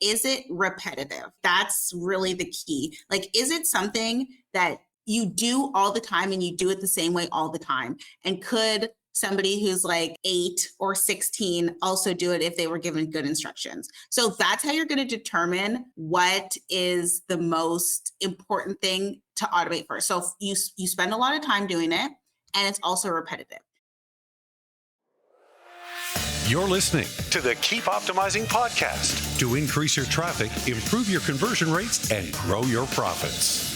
is it repetitive? That's really the key. Like, is it something that you do all the time and you do it the same way all the time? And could somebody who's like 8 or 16 also do it if they were given good instructions? So that's how you're going to determine what is the most important thing to automate first. So you spend a lot of time doing it, and it's also repetitive. You're listening to the Keep Optimizing podcast to increase your traffic, improve your conversion rates, and grow your profits.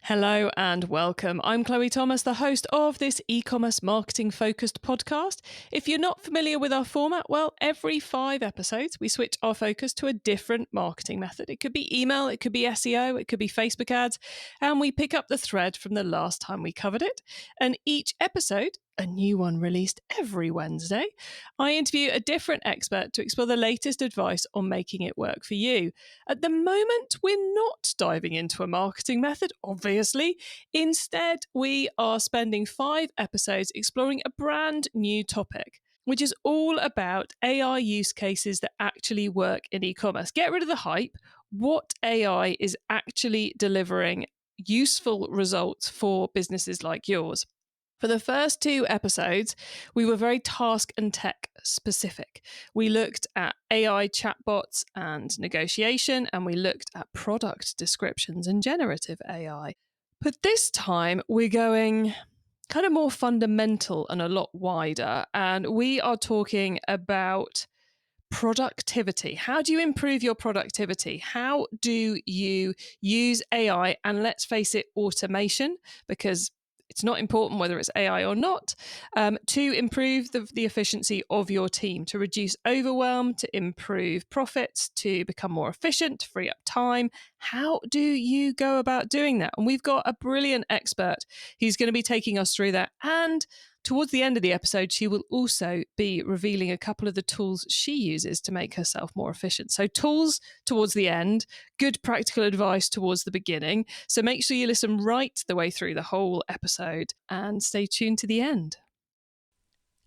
Hello and welcome. I'm Chloe Thomas, the host of this e-commerce marketing focused podcast. If you're not familiar with our format, well, every 5 episodes, we switch our focus to a different marketing method. It could be email, it could be SEO, it could be Facebook ads, and we pick up the thread from the last time we covered it. And each episode, a new one released every Wednesday, I interview a different expert to explore the latest advice on making it work for you. At the moment, we're not diving into a marketing method, obviously. Instead, we are spending 5 episodes exploring a brand new topic, which is all about AI use cases that actually work in e-commerce. Get rid of the hype. What AI is actually delivering useful results for businesses like yours. For the first 2 episodes, we were very task and tech specific. We looked at AI chatbots and negotiation, and we looked at product descriptions and generative AI. But this time, we're going kind of more fundamental and a lot wider, and we are talking about productivity. How do you improve your productivity? How do you use AI and, let's face it, automation, because it's not important whether it's AI or not, to improve the efficiency of your team, to reduce overwhelm, to improve profits, to become more efficient, to free up time. How do you go about doing that? And we've got a brilliant expert who's going to be taking us through that. And towards the end of the episode, she will also be revealing a couple of the tools she uses to make herself more efficient. So tools towards the end, good practical advice towards the beginning. So make sure you listen right the way through the whole episode and stay tuned to the end.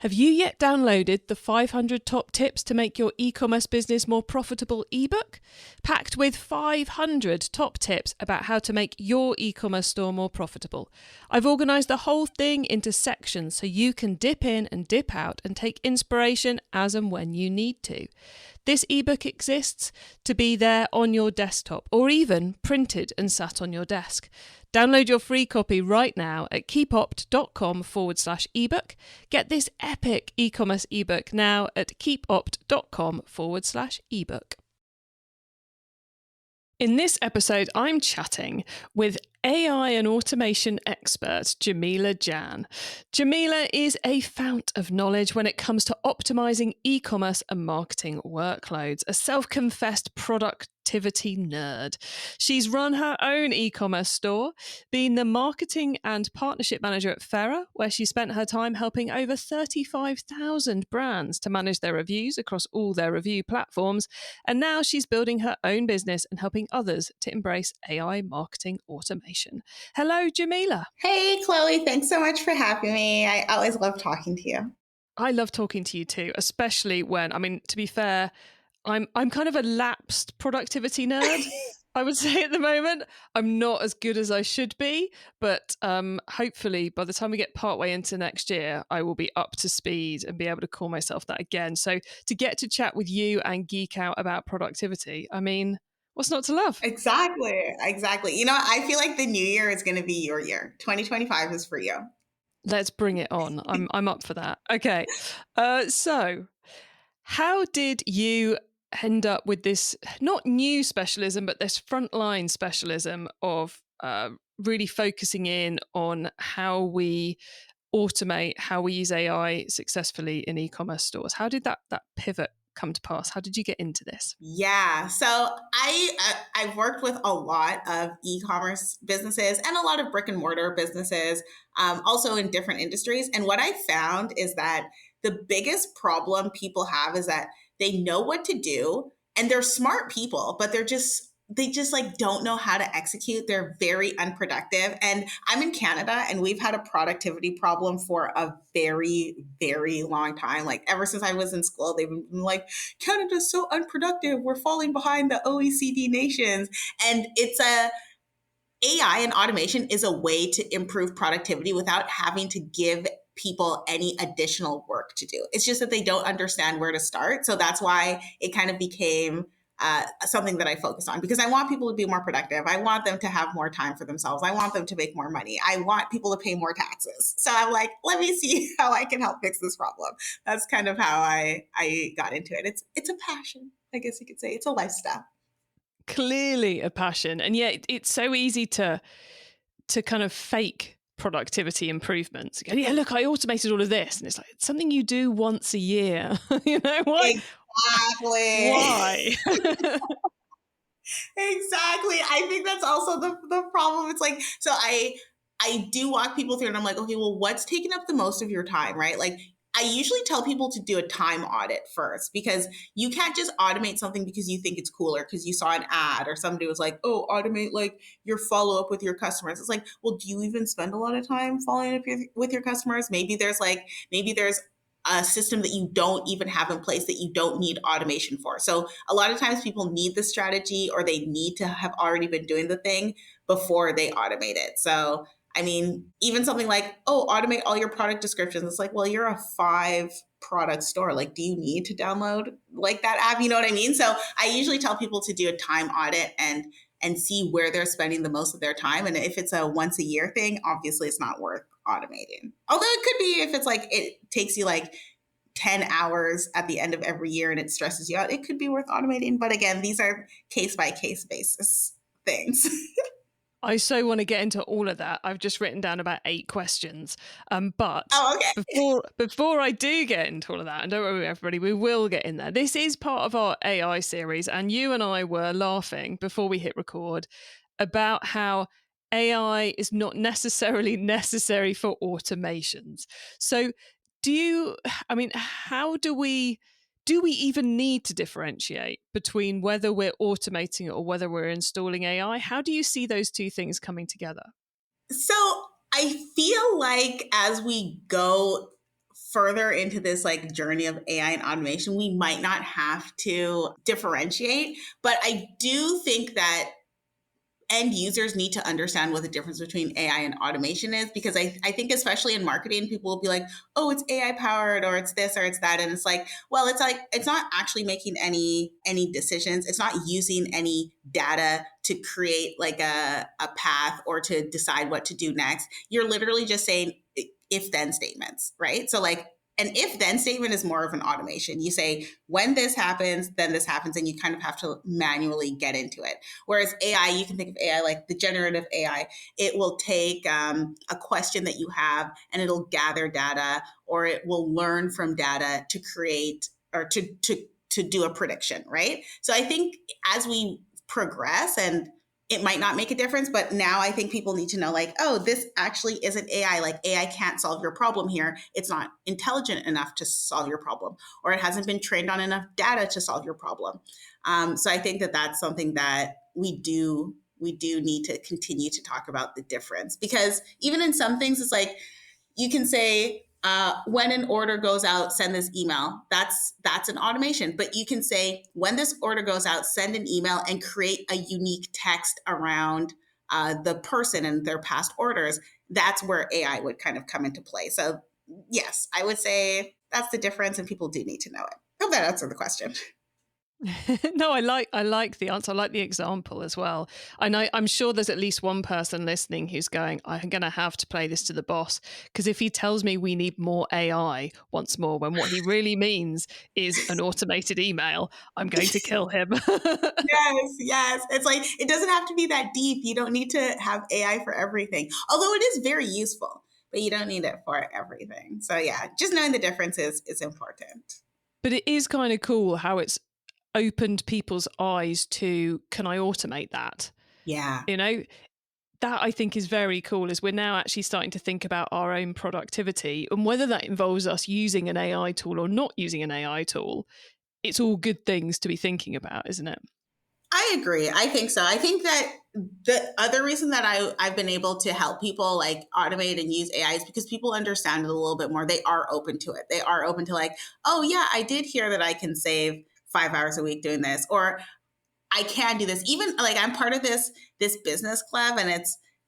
Have you yet downloaded the 500 Top Tips to Make Your E-commerce Business More Profitable ebook? Packed with 500 top tips about how to make your e-commerce store more profitable. I've organised the whole thing into sections so you can dip in and dip out and take inspiration as and when you need to. This ebook exists to be there on your desktop or even printed and sat on your desk. Download your free copy right now at keepopt.com/ebook. Get this epic e-commerce ebook now at keepopt.com/ebook. In this episode, I'm chatting with AI and automation expert Jameela Ghann. Jameela is a fount of knowledge when it comes to optimizing e-commerce and marketing workloads, a self-confessed productivity nerd. She's run her own e-commerce store, been the marketing and partnership manager at Fera, where she spent her time helping over 35,000 brands to manage their reviews across all their review platforms. And now she's building her own business and helping others to embrace AI marketing automation. Hello, Jameela. Hey, Chloe. Thanks so much for having me. I always love talking to you. I love talking to you too, especially when, to be fair, I'm kind of a lapsed productivity nerd. I would say at the moment. I'm not as good as I should be, but hopefully by the time we get partway into next year, I will be up to speed and be able to call myself that again. So to get to chat with you and geek out about productivity, what's not to love? Exactly. You know, I feel like the new year is going to be your year. 2025 is for you. Let's bring it on. I'm up for that. Okay. So how did you end up with this, not new specialism, but this frontline specialism of really focusing in on how we automate, how we use AI successfully in e-commerce stores? How did that pivot come to pass? How did you get into this? Yeah, so I've worked with a lot of e-commerce businesses and a lot of brick and mortar businesses, also in different industries. And what I found is that the biggest problem people have is that they know what to do and they're smart people, but they're just they just like don't know how to execute. They're very unproductive. And I'm in Canada and we've had a productivity problem for a very, very long time. Like ever since I was in school, they've been like, Canada's so unproductive. We're falling behind the OECD nations. And it's a AI and automation is a way to improve productivity without having to give people any additional work to do. It's just that they don't understand where to start. So that's why it kind of became something that I focused on, because I want people to be more productive. I want them to have more time for themselves. I want them to make more money. I want people to pay more taxes. So I'm like, let me see how I can help fix this problem. That's kind of how I got into it. It's a passion, I guess you could say. It's a lifestyle. Clearly a passion. And yet it's so easy to kind of fake productivity improvements. Go, yeah, look, I automated all of this. And it's like, it's something you do once a year. You know, why? Exactly. Why? Exactly. I think that's also the problem. It's like, so I do walk people through and I'm like, okay, well, what's taking up the most of your time, right? Like I usually tell people to do a time audit first, because you can't just automate something because you think it's cooler, because you saw an ad or somebody was like, oh, automate like your follow up with your customers. It's like, well, do you even spend a lot of time following up with your customers? Maybe there's a system that you don't even have in place that you don't need automation for. So a lot of times people need the strategy, or they need to have already been doing the thing before they automate it. So I mean, even something like, oh, automate all your product descriptions. It's like, well, you're a 5 product store. Like, do you need to download like that app? You know what I mean? So I usually tell people to do a time audit and see where they're spending the most of their time. And if it's a once a year thing, obviously it's not worth automating. Although it could be, if it's like, it takes you like 10 hours at the end of every year and it stresses you out, it could be worth automating. But again, these are case by case basis things. I so want to get into all of that. I've just written down about 8 questions. But okay. before I do get into all of that, and don't worry, everybody, we will get in there. This is part of our AI series, and you and I were laughing before we hit record about how AI is not necessarily necessary for automations. So how do we even need to differentiate between whether we're automating it or whether we're installing AI? How do you see those two things coming together? So I feel like as we go further into this like journey of AI and automation, we might not have to differentiate, but I do think that end users need to understand what the difference between AI and automation is, because I think especially in marketing, people will be like, oh, it's AI powered, or it's this or it's that. And it's like, well, it's not actually making any decisions. It's not using any data to create like a path or to decide what to do next. You're literally just saying if then statements, right? So like, an if then statement is more of an automation. You say, when this happens, then this happens, and you kind of have to manually get into it. Whereas AI, you can think of AI like the generative AI. It will take a question that you have and it'll gather data, or it will learn from data to create or to do a prediction, right? So I think as we progress, and it might not make a difference, but now I think people need to know like, oh, this actually isn't AI. Like AI can't solve your problem here. It's not intelligent enough to solve your problem, or it hasn't been trained on enough data to solve your problem. So I think that that's something that we do need to continue to talk about the difference, because even in some things, it's like you can say, when an order goes out, send this email. That's an automation. But you can say, when this order goes out, send an email and create a unique text around the person and their past orders. That's where AI would kind of come into play. So yes, I would say that's the difference, and people do need to know it. Hope that answered the question. No, I like the answer. I like the example as well. I'm sure there's at least one person listening who's going, I'm going to have to play this to the boss, because if he tells me we need more AI once more, when what he really means is an automated email, I'm going to kill him. Yes. It's like, it doesn't have to be that deep. You don't need to have AI for everything, although it is very useful, but you don't need it for everything. So yeah, just knowing the difference is important. But it is kind of cool how it's opened people's eyes to, can I automate that? Yeah. You know, that I think is very cool, as we're now actually starting to think about our own productivity, and whether that involves us using an AI tool or not using an AI tool. It's all good things to be thinking about, isn't it? I agree. I think so. I think that the other reason that I've been able to help people like automate and use AI is because people understand it a little bit more. They are open to it. They are open to like, oh yeah, I did hear that I can save 5 hours a week doing this, or I can do this. Even like I'm part of this business club, and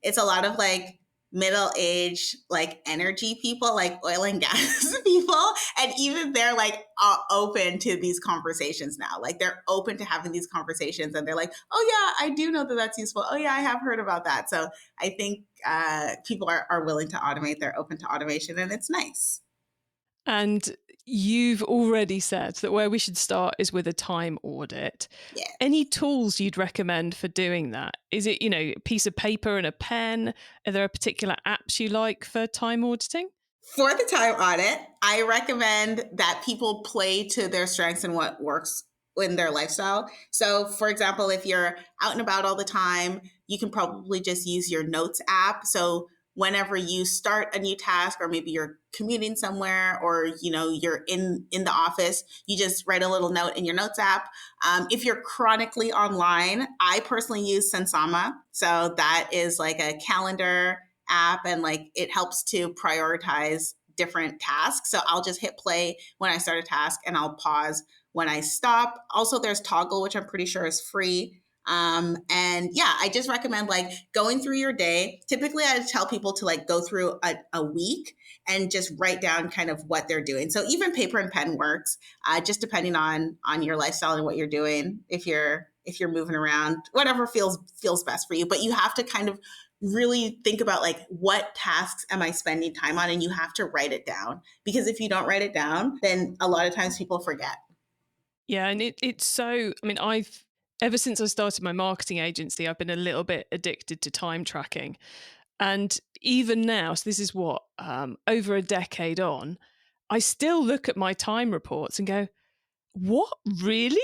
it's a lot of like middle-aged like energy people, like oil and gas people, and even they're like open to these conversations now. Like they're open to having these conversations, and they're like, "Oh yeah, I do know that that's useful. Oh yeah, I have heard about that." So I think people are willing to automate. They're open to automation, and it's nice. And you've already said that where we should start is with a time audit. Yeah. Any tools you'd recommend for doing that? Is it, a piece of paper and a pen? Are there particular apps you like for time auditing? For the time audit, I recommend that people play to their strengths and what works in their lifestyle. So, for example, if you're out and about all the time, you can probably just use your notes app. So, whenever you start a new task, or maybe you're commuting somewhere, or you're in the office, you just write a little note in your notes app. If you're chronically online, I personally use Sensama. So that is like a calendar app, and like it helps to prioritize different tasks. So I'll just hit play when I start a task, and I'll pause when I stop. Also, there's Toggle, which I'm pretty sure is free. And yeah, I just recommend like going through your day. Typically, I tell people to like go through a week and just write down kind of what they're doing. So even paper and pen works, just depending on your lifestyle and what you're doing. If you're moving around, whatever feels best for you. But you have to kind of really think about like, what tasks am I spending time on, and you have to write it down, because if you don't write it down, then a lot of times people forget. Yeah, and it's so, I've ever since I started my marketing agency, I've been a little bit addicted to time tracking. And even now, so this is what, over a decade on, I still look at my time reports and go, what really?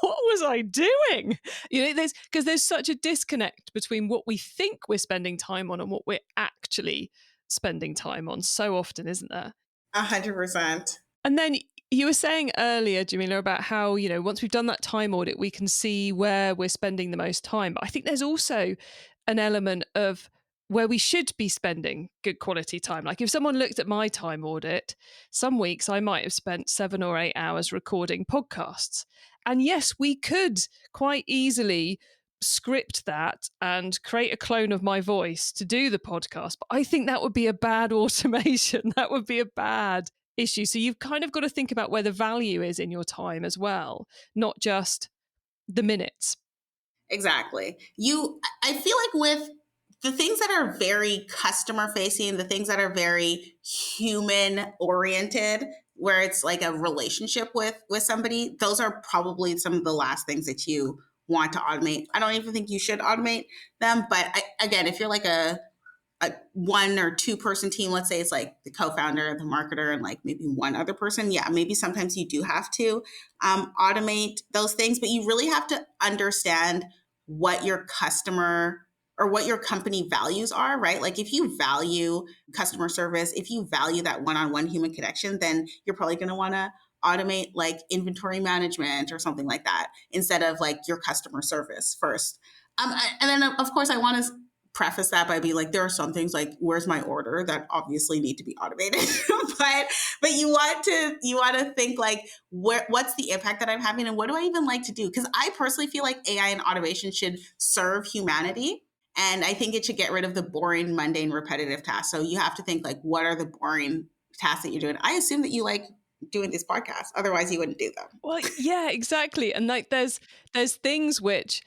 What was I doing? There's such a disconnect between what we think we're spending time on and what we're actually spending time on so often, isn't there? 100%. And then you were saying earlier, Jameela, about how, once we've done that time audit, we can see where we're spending the most time. But I think there's also an element of where we should be spending good quality time. Like if someone looked at my time audit, some weeks I might have spent 7 or 8 hours recording podcasts. And yes, we could quite easily script that and create a clone of my voice to do the podcast. But I think that would be a bad automation. That would be a bad issue. So you've kind of got to think about where the value is in your time as well, not just the minutes. Exactly. I feel like with the things that are very customer facing, the things that are very human oriented, where it's like a relationship with somebody, those are probably some of the last things that you want to automate. I don't even think you should automate them, but again, if you're like a 1 or 2 person team, let's say it's like the co-founder, the marketer, and like maybe one other person, yeah, maybe sometimes you do have to automate those things, but you really have to understand what your customer or what your company values are, right? Like if you value customer service, if you value that one-on-one human connection, then you're probably going to want to automate like inventory management or something like that instead of like your customer service first. And then of course I want to preface that by being like, there are some things like, where's my order, that obviously need to be automated. but you want to think like, what's the impact that I'm having, and what do I even like to do? Because I personally feel like AI and automation should serve humanity. And I think it should get rid of the boring, mundane, repetitive tasks. So you have to think like, what are the boring tasks that you're doing? I assume that you like doing these podcasts. Otherwise you wouldn't do them. Well, yeah, exactly. And like there's things which,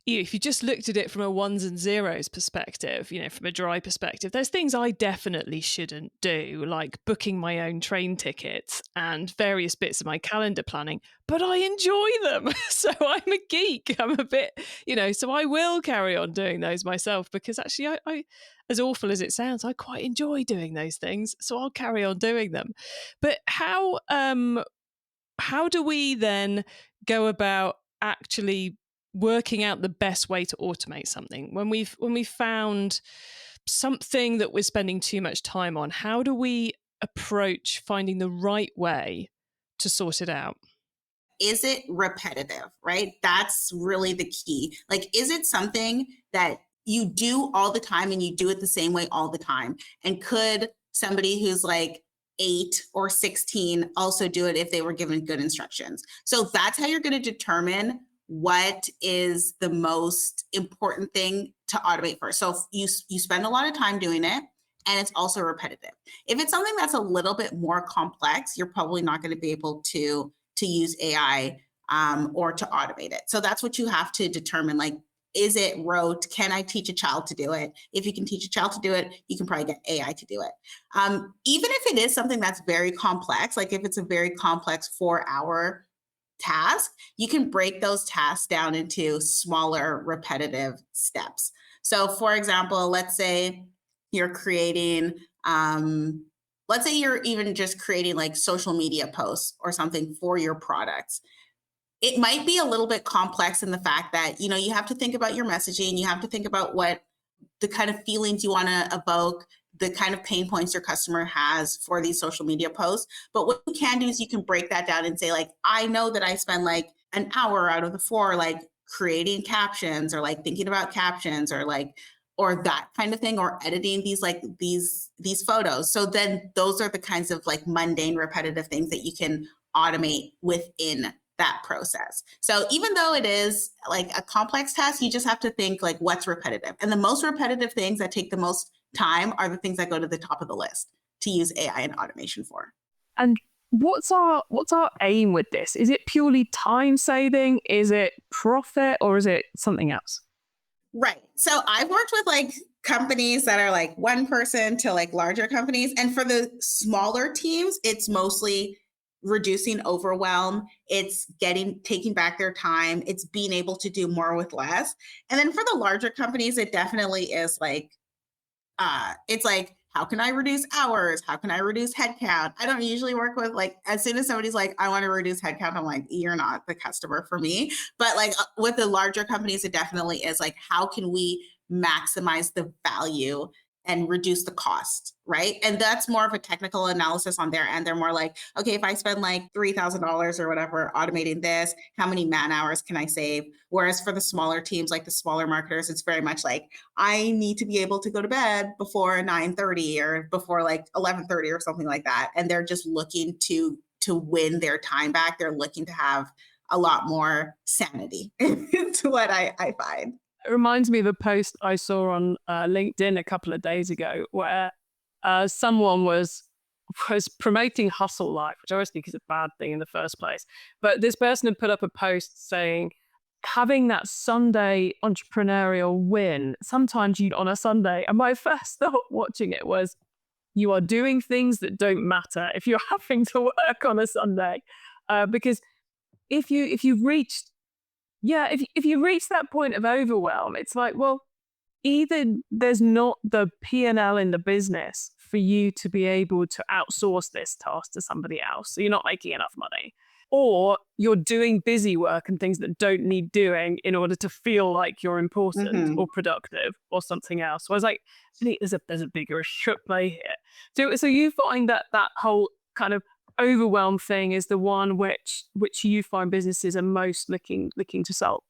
if you just looked at it from a ones and zeros perspective, from a dry perspective, there's things I definitely shouldn't do, like booking my own train tickets and various bits of my calendar planning, but I enjoy them. So I'm a geek. I'm a bit, so I will carry on doing those myself, because actually I as awful as it sounds, I quite enjoy doing those things. So I'll carry on doing them. But how do we then go about actually working out the best way to automate something when we've found something that we're spending too much time on? How do we approach finding the right way to sort it out? is it repetitive, right? That's really the key. Like, is it something that you do all the time and you do it the same way all the time? And could somebody who's like 8 or 16 also do it if they were given good instructions? So that's how you're going to determine what is the most important thing to automate first. So you spend a lot of time doing it, and it's also repetitive. If it's something that's a little bit more complex, you're probably not going to be able to use AI or to automate it. So that's what you have to determine. Like, is it rote? Can I teach a child to do it? If you can teach a child to do it, you can probably get AI to do it. Even if it is something that's very complex, like if it's a very complex 4-hour task, you can break those tasks down into smaller repetitive steps. So for example, let's say you're creating, let's say you're even just creating like social media posts or something for your products. It might be a little bit complex in the fact that, you know, you have to think about your messaging, you have to think about what the kind of feelings you want to evoke, the kind of pain points your customer has for these social media posts. But what you can do is you can break that down and say, like, I know that I spend like an hour out of the 4, like creating captions or like thinking about captions or like, or that kind of thing, or editing these like these photos. So then those are the kinds of like mundane, repetitive things that you can automate within that process. So even though it is like a complex task, you just have to think like what's repetitive. And the most repetitive things that take the most time are the things that go to the top of the list to use AI and automation for. And what's our aim with this? Is it purely time saving? Is it profit, or is it something else? Right. So I've worked with like companies that are like one person to like larger companies. And for the smaller teams, it's mostly reducing overwhelm. It's taking back their time. It's being able to do more with less. And then for the larger companies, it definitely is like, it's like, how can I reduce hours? How can I reduce headcount? I don't usually work with like, as soon as somebody's like, I want to reduce headcount, I'm like, you're not the customer for me. But like with the larger companies, it definitely is like, how can we maximize the value and reduce the cost, right? And that's more of a technical analysis on their end. They're more like, okay, if I spend like $3,000 or whatever automating this, how many man hours can I save? Whereas for the smaller teams, like the smaller marketers, it's very much like, I need to be able to go to bed before 9:30 or before like 11:30 or something like that. And they're just looking to win their time back. They're looking to have a lot more sanity. It's what I find. It reminds me of a post I saw on LinkedIn a couple of days ago where someone was promoting hustle life, which I always think is a bad thing in the first place. But this person had put up a post saying, having that Sunday entrepreneurial win, sometimes you'd on a Sunday. And my first thought watching it was, you are doing things that don't matter if you're having to work on a Sunday. Because if you've reached if you reach that point of overwhelm, it's like, well, either there's not the P&L in the business for you to be able to outsource this task to somebody else, so you're not making enough money, or you're doing busy work and things that don't need doing in order to feel like you're important or productive or something else. So I was like, I think there's a bigger issue at play here. So you find that whole kind of overwhelm thing is the one which you find businesses are most looking to solve?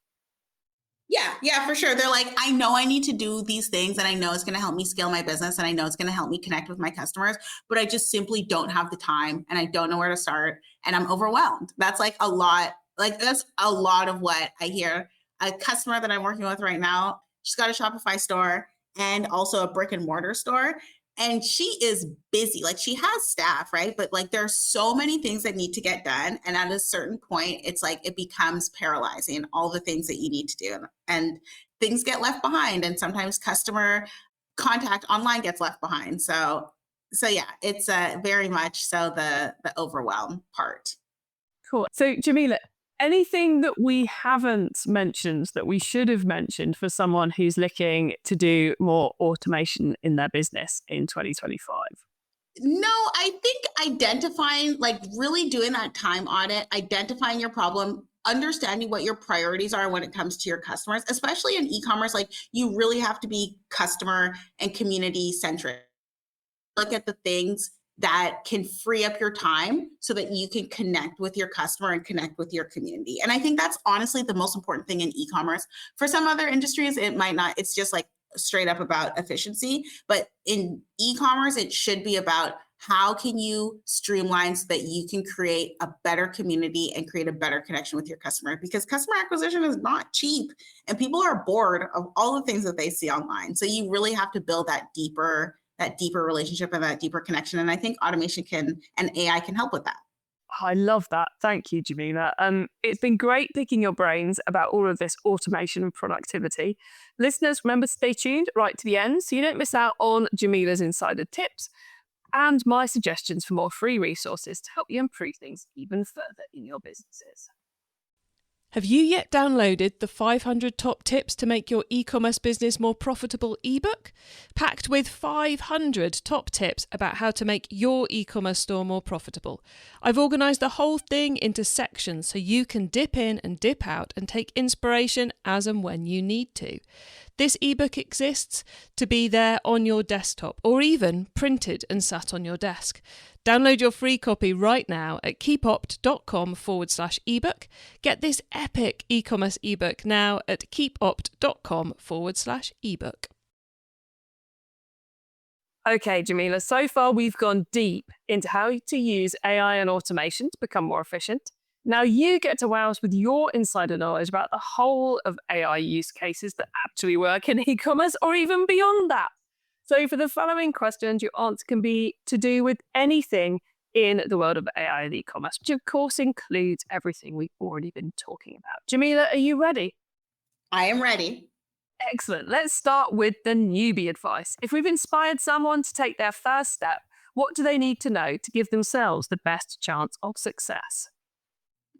Yeah, for sure. They're like, I know I need to do these things and I know it's going to help me scale my business and I know it's going to help me connect with my customers, but I just simply don't have the time and I don't know where to start and I'm overwhelmed. That's like a lot. Like that's a lot of what I hear. A customer that I'm working with right now, she's got a Shopify store and also a brick and mortar store. And she is busy. Like she has staff, right? But like there's so many things that need to get done. And at a certain point, it's like it becomes paralyzing, all the things that you need to do. And things get left behind. And sometimes customer contact online gets left behind. So yeah, it's very much so the overwhelm part. Cool. So Jameela, anything that we haven't mentioned that we should have mentioned for someone who's looking to do more automation in their business in 2025? No, I think identifying, like really doing that time audit, identifying your problem, understanding what your priorities are when it comes to your customers, especially in e-commerce, like you really have to be customer and community centric. Look at the things that can free up your time so that you can connect with your customer and connect with your community. And I think that's honestly the most important thing in e-commerce. For some other industries, it might not, it's just like straight up about efficiency. But in e-commerce, it should be about how can you streamline so that you can create a better community and create a better connection with your customer, because customer acquisition is not cheap and people are bored of all the things that they see online. So you really have to build that deeper relationship and that deeper connection. And I think automation and AI can help with that. I love that. Thank you, Jameela. It's been great picking your brains about all of this automation and productivity. Listeners, remember to stay tuned right to the end so you don't miss out on Jameela's insider tips and my suggestions for more free resources to help you improve things even further in your businesses. Have you yet downloaded the 500 Top Tips to Make Your E-commerce Business More Profitable ebook? Packed with 500 top tips about how to make your e-commerce store more profitable. I've organised the whole thing into sections so you can dip in and dip out and take inspiration as and when you need to. This ebook exists to be there on your desktop or even printed and sat on your desk. Download your free copy right now at keepopt.com/ebook. Get this epic e-commerce ebook now at keepopt.com/ebook. Okay, Jameela, so far we've gone deep into how to use AI and automation to become more efficient. Now you get to wow us with your insider knowledge about the whole of AI use cases that actually work in e-commerce or even beyond that. So for the following questions, your answer can be to do with anything in the world of AI and e-commerce, which of course includes everything we've already been talking about. Jameela, are you ready? I am ready. Excellent. Let's start with the newbie advice. If we've inspired someone to take their first step, what do they need to know to give themselves the best chance of success?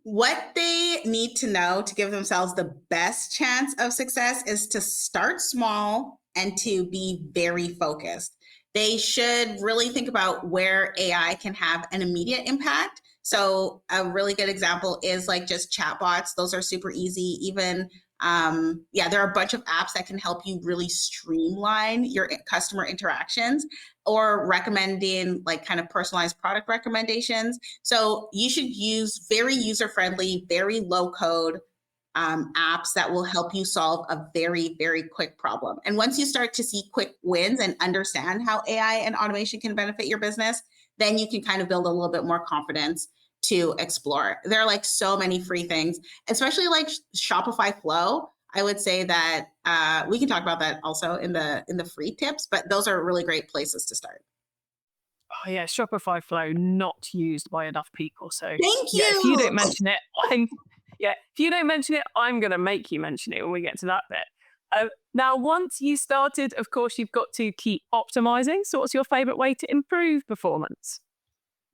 What they need to know to give themselves the best chance of success is to start small and to be very focused. They should really think about where AI can have an immediate impact. So a really good example is like just chatbots. Those are super easy. Even there are a bunch of apps that can help you really streamline your customer interactions, or recommending like kind of personalized product recommendations. So you should use very user-friendly, very low-code apps that will help you solve a very, very quick problem. And once you start to see quick wins and understand how AI and automation can benefit your business, then you can kind of build a little bit more confidence to explore. There are like so many free things, especially like Shopify Flow. I would say that we can talk about that also in the free tips, but those are really great places to start. Oh yeah, Shopify Flow not used by enough people. So Thank you. If you don't mention it, I'm going to make you mention it when we get to that bit. Now, once you started, of course, you've got to keep optimizing. So what's your favorite way to improve performance?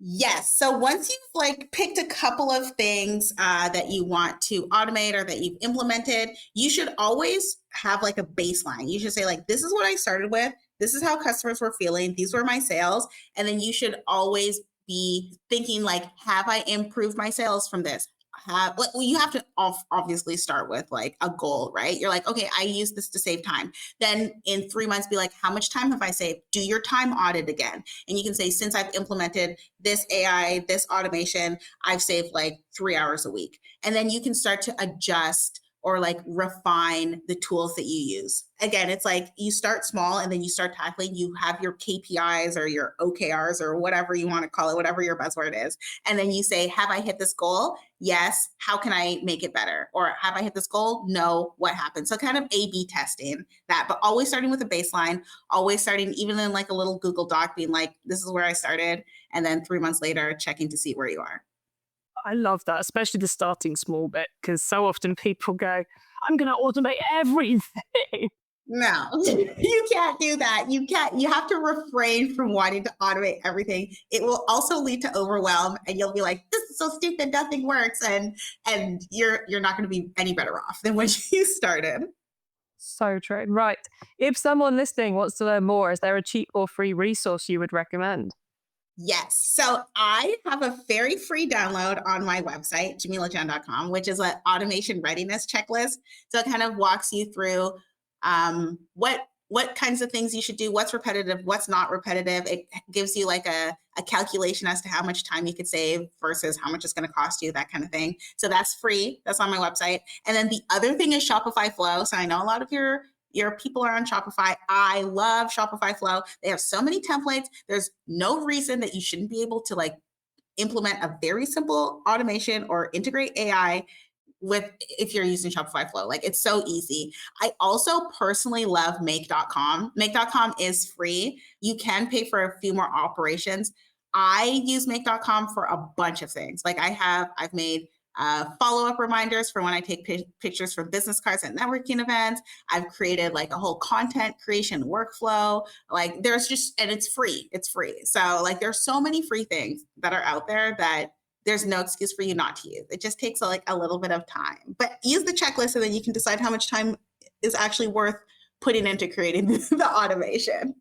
Yes. So once you've like picked a couple of things that you want to automate or that you've implemented, you should always have like a baseline. You should say like, this is what I started with. This is how customers were feeling. These were my sales. And then you should always be thinking like, have I improved my sales from this? You have to obviously start with like a goal, right? You're like, okay, I use this to save time. Then in 3 months, be like, how much time have I saved? Do your time audit again. And you can say, since I've implemented this AI, this automation, I've saved like 3 hours a week. And then you can start to adjust or like refine the tools that you use. Again, it's like you start small and then you start tackling, you have your KPIs or your OKRs or whatever you want to call it, whatever your buzzword is. And then you say, have I hit this goal? Yes. How can I make it better? Or have I hit this goal? No. What happened? So kind of A/B testing that, but always starting with a baseline, always starting even in like a little Google Doc being like, this is where I started. And then 3 months later, checking to see where you are. I love that, especially the starting small bit, because so often people go, I'm going to automate everything. No, you can't do that. You have to refrain from wanting to automate everything. It will also lead to overwhelm and you'll be like, this is so stupid, nothing works. And you're not going to be any better off than when you started. So true. Right. If someone listening wants to learn more, is there a cheap or free resource you would recommend? Yes. So I have a very free download on my website, jameelaghann.com, which is an automation readiness checklist. So it kind of walks you through what what kinds of things you should do, what's repetitive, what's not repetitive. It gives you like a calculation as to how much time you could save versus how much it's going to cost you, that kind of thing. So that's free. That's on my website. And then the other thing is Shopify Flow. So I know a lot of your people are on Shopify. I love Shopify Flow. They have so many templates. There's no reason that you shouldn't be able to like implement a very simple automation or integrate AI if you're using Shopify Flow. Like, it's so easy. I also personally love make.com. Make.com is free. You can pay for a few more operations. I use make.com for a bunch of things. Like I've made follow-up reminders for when I take pictures for business cards at networking events. I've created like a whole content creation workflow. Like and it's free. It's free. So like there's so many free things that are out there that there's no excuse for you not to use. It just takes like a little bit of time, but use the checklist and then you can decide how much time is actually worth putting into creating the automation.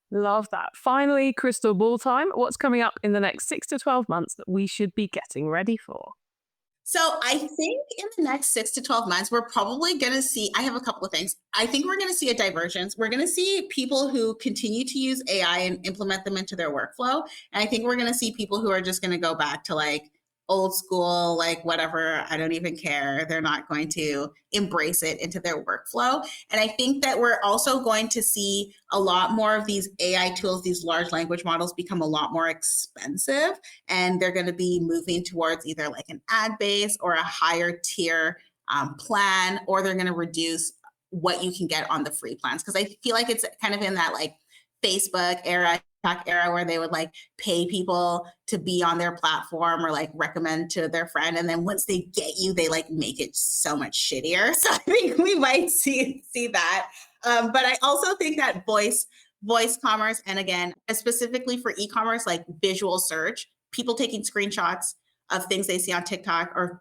Love that. Finally, crystal ball time. What's coming up in the next 6 to 12 months that we should be getting ready for? So I think in the next 6 to 12 months, we're probably going to see, I have a couple of things. I think we're going to see a divergence. We're going to see people who continue to use AI and implement them into their workflow. And I think we're going to see people who are just going to go back to like old school, like whatever, I don't even care. They're not going to embrace it into their workflow. And I think that we're also going to see a lot more of these AI tools, these large language models become a lot more expensive. And they're going to be moving towards either like an ad base or a higher tier plan, or they're going to reduce what you can get on the free plans. Because I feel like it's kind of in that like Facebook era, where they would like pay people to be on their platform or like recommend to their friend. And then once they get you, they like make it so much shittier. So I think we might see that. But I also think that voice commerce, and again, specifically for e-commerce, like visual search, people taking screenshots of things they see on TikTok, or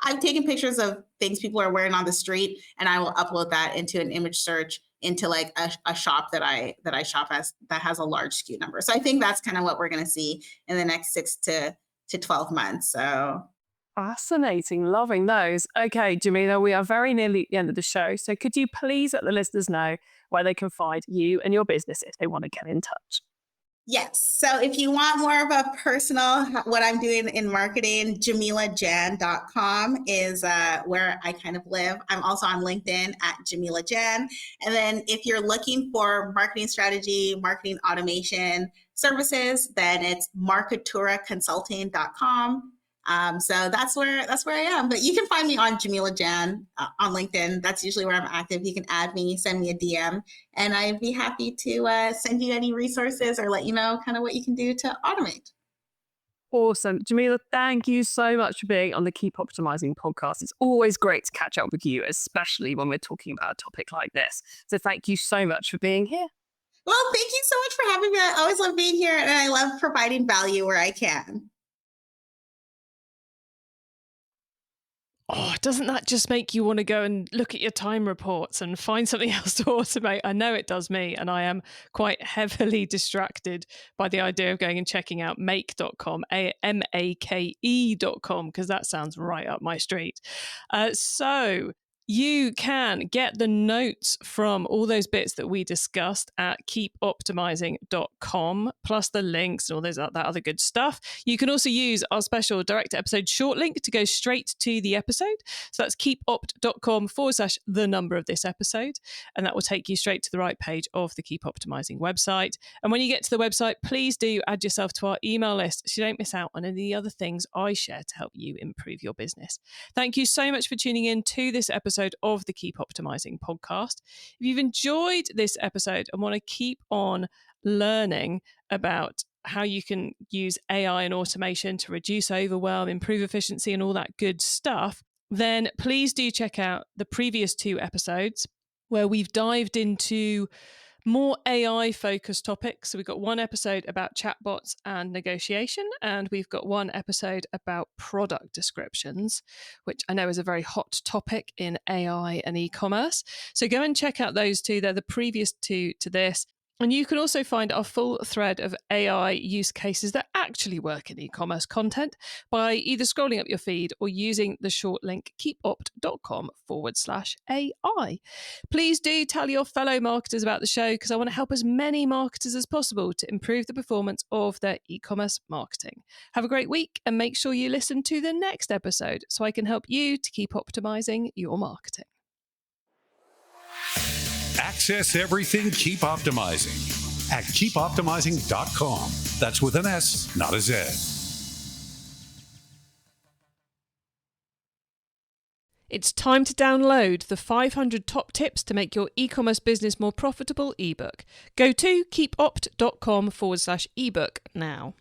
I've taken pictures of things people are wearing on the street, and I will upload that into an image search into like a shop that I shop as that has a large SKU number. So I think that's kind of what we're going to see in the next 6 to 12 months. So fascinating. Loving those. Okay, Jameela, we are very nearly at the end of the show. So could you please let the listeners know where they can find you and your business if they want to get in touch? Yes. So if you want more of a personal, what I'm doing in marketing, JameelaGhann.com is where I kind of live. I'm also on LinkedIn at Jameela Ghann. And then if you're looking for marketing strategy, marketing automation services, then it's marketuraconsulting.com. So that's where I am. But you can find me on Jameela Ghann on LinkedIn. That's usually where I'm active. You can add me, send me a DM, and I'd be happy to send you any resources or let you know kind of what you can do to automate. Awesome. Jameela, thank you so much for being on the Keep Optimizing podcast. It's always great to catch up with you, especially when we're talking about a topic like this. So thank you so much for being here. Well, thank you so much for having me. I always love being here, and I love providing value where I can. Oh, doesn't that just make you want to go and look at your time reports and find something else to automate? I know it does me, and I am quite heavily distracted by the idea of going and checking out make.com, make.com, because that sounds right up my street. So you can get the notes from all those bits that we discussed at keepoptimizing.com, plus the links and all that other good stuff. You can also use our special direct episode short link to go straight to the episode. So that's keepopt.com/the number of this episode. And that will take you straight to the right page of the Keep Optimizing website. And when you get to the website, please do add yourself to our email list so you don't miss out on any of the other things I share to help you improve your business. Thank you so much for tuning in to this episode of the Keep Optimizing podcast. If you've enjoyed this episode and want to keep on learning about how you can use AI and automation to reduce overwhelm, improve efficiency, and all that good stuff, then please do check out the previous 2 episodes where we've dived into more AI-focused topics. So we've got one episode about chatbots and negotiation, and we've got one episode about product descriptions, which I know is a very hot topic in AI and e-commerce. So go and check out those 2. They're the previous 2 to this. And you can also find our full thread of AI use cases that actually work in e-commerce content by either scrolling up your feed or using the short link keepopt.com/AI. Please do tell your fellow marketers about the show because I want to help as many marketers as possible to improve the performance of their e-commerce marketing. Have a great week and make sure you listen to the next episode so I can help you to keep optimizing your marketing. Access everything Keep Optimizing at keepoptimizing.com. That's with an S, not a Z. It's time to download the 500 top tips to make your e-commerce business more profitable ebook. Go to keepopt.com/ebook now.